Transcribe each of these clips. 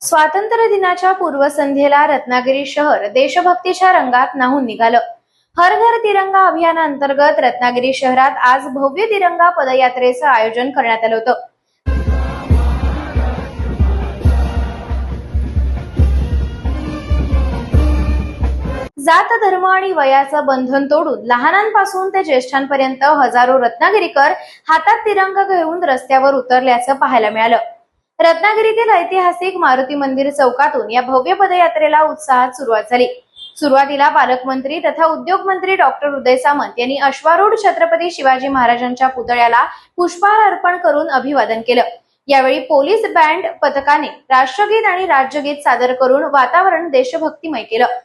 स्वातंत्र्य दिनाच्या पूर्वसंध्येला रत्नागिरी शहर देशभक्तीच्या रंगात न्हाऊन निघालं। हर घर तिरंगा अभियानाअंतर्गत रत्नागिरी शहरात आज भव्य तिरंगा पदयात्रेचं आयोजन करण्यात आलं होतं। जात धर्म आणि वयाचं बंधन तोडून लहानांपासून ते ज्येष्ठांपर्यंत हजारो रत्नागिरीकर हातात तिरंगा घेऊन रस्त्यावर उतरल्याचं पाहायला मिळालं। रत्नागिरीतील ऐतिहासिक मारुती मंदिर चौकातून या भव्य पदयात्रेला उत्साहात सुरुवात झाली। सुरुवातीला पालकमंत्री तथा उद्योग मंत्री डॉक्टर उदय सामंत यांनी अश्वारूढ छत्रपती शिवाजी महाराजांच्या पुतळ्याला पुष्पहार अर्पण करून अभिवादन केलं। यावेळी पोलीस बँड पथकाने राष्ट्रगीत आणि राज्यगीत सादर करून वातावरण देशभक्तिमय केलं।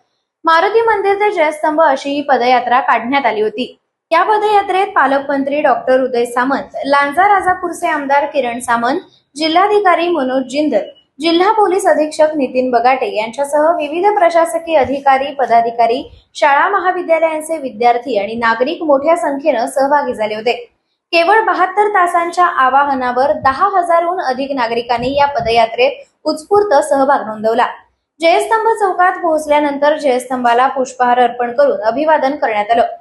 मारुती मंदिर ते जयस्तंभ अशी ही पदयात्रा काढण्यात आली होती। या पदयात्रेत पालकमंत्री डॉक्टर उदय सामंत, लांजा राजापूरचे आमदार किरण सामंत, जिल्हाधिकारी मनोज जिंदल, जिल्हा पोलीस अधीक्षक नितीन बगाटे यांच्यासह विविध प्रशासकीय अधिकारी, पदाधिकारी, शाळा महाविद्यालयांचे विद्यार्थी आणि नागरिक मोठ्या संख्येनं सहभागी झाले होते। केवळ 72 तासांच्या आवाहनावर 10,000हून अधिक नागरिकांनी या पदयात्रेत उत्स्फूर्त सहभाग नोंदवला। जयस्तंभ चौकात पोहोचल्यानंतर जयस्तंभाला पुष्पहार अर्पण करून अभिवादन करण्यात आलं।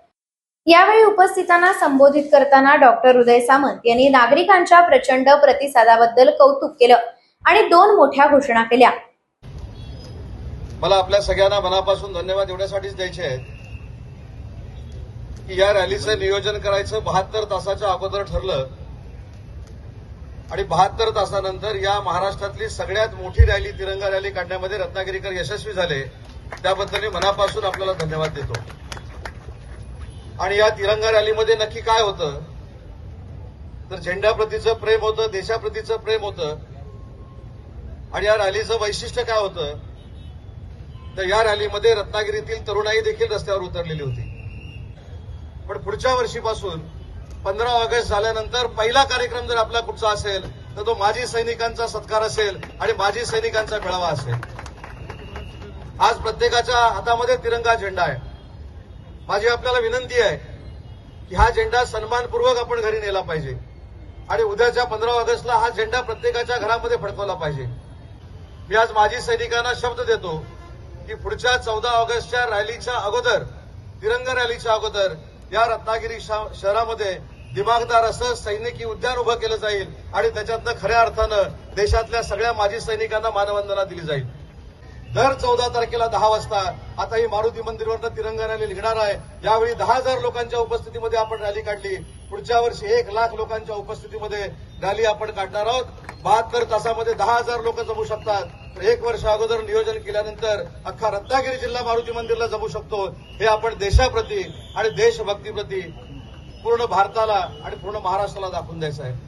यावेळी उपस्थितांना संबोधित करताना डॉक्टर उदय सामंत यांनी नागरिकांच्या प्रचंड प्रतिसादाबद्दल कौतुक केलं आणि 2 मोठ्या घोषणा केल्या। मला आपल्या सगळ्यांना मनापासून धन्यवाद एवढ्यासाठीच द्यायचे आहेत की या रॅलीचं नियोजन करायचं 72 तासाच्या अगोदर ठरलं आणि 72 तासानंतर या महाराष्ट्रातली सगळ्यात मोठी रॅली, तिरंगा रॅली काढण्यामध्ये रत्नागिरीकर यशस्वी झाले। त्याबद्दल मी मनापासून आपल्याला धन्यवाद देतो। आणि या तिरंगा रॅलीमध्ये नक्की काय होतं तर झेंड्याप्रतीचं प्रेम होतं, देशाप्रतीचं प्रेम होतं। आणि या रॅलीचं वैशिष्ट्य काय होतं तर या रॅलीमध्ये रत्नागिरीतील तरुणाई देखील रस्त्यावर उतरलेली होती। पण पुढच्या वर्षीपासून 15 ऑगस्ट झाल्यानंतर पहिला कार्यक्रम जर आपला कुठचा असेल तर तो माजी सैनिकांचा सत्कार असेल आणि माजी सैनिकांचा मेळावा असेल। आज प्रत्येकाच्या हातामध्ये तिरंगा झेंडा आहे। माझी आपल्याला विनंती आहे की हा झेंडा सन्मानपूर्वक आपण घरी नेला पाहिजे आणि उद्याच्या 15 ऑगस्टला हा झेंडा प्रत्येकाच्या घरामध्ये फडकवला पाहिजे। मी आज माजी सैनिकांना शब्द देतो की पुढच्या 14 ऑगस्टच्या रॅलीच्या अगोदर, तिरंगा रॅलीच्या अगोदर या रत्नागिरी शहरामध्ये दिमागदार असं सैनिकी उद्यान उभं केलं जाईल आणि त्याच्यातनं खऱ्या अर्थानं देशातल्या सगळ्या माजी सैनिकांना मानवंदना दिली जाईल। दर 14 तारखेला 10 वाजता आता ही मारुती मंदिरवरनं तिरंगा रॅली निघणार आहे। यावेळी 10,000 लोकांच्या उपस्थितीमध्ये आपण रॅली काढली। पुढच्या वर्षी 1 लाख लोकांच्या उपस्थितीमध्ये रॅली आपण काढणार आहोत। 72 तासामध्ये 10,000 लोक जमू शकतात। 1 वर्ष अगोदर नियोजन केल्यानंतर अख्खा रत्नागिरी जिल्हा मारुती मंदिरला जमू शकतो। हे आपण देशाप्रती आणि देशभक्तीप्रती पूर्ण भारताला आणि पूर्ण महाराष्ट्राला दाखवून द्यायचं आहे।